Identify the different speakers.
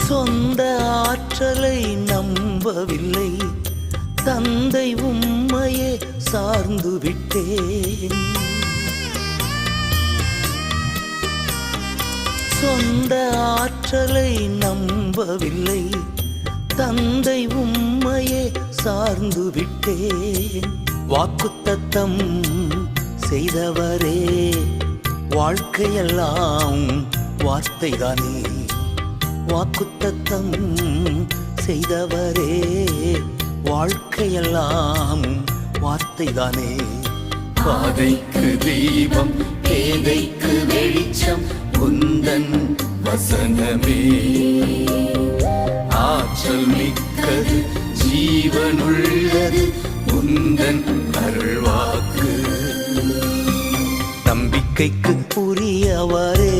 Speaker 1: சொந்த ஆற்றலை நம்பவில்லை, தந்தை உம்மையே சார்ந்து விட்டேன். சொந்த ஆற்றலை நம்பவில்லை, தந்தை உம்மையே சார்ந்து விட்டேன். வாக்குத்தத்தம் செய்தவரே, வாழ்க்கையெல்லாம் வார்த்தைதானே. வாக்குத்தத்தம் செய்தவரே, வாழ்க்கையெல்லாம் வார்த்தைதானே. பாதைக்கு தீபம், பேதைக்கு வெளிச்சம் உந்தன் வசனமே. ஆற்றல் மிக்கது, ஜீவனுள்ளது உந்தன் அருள்வாக்கு. நம்பிக்கைக்கு உரியவரே,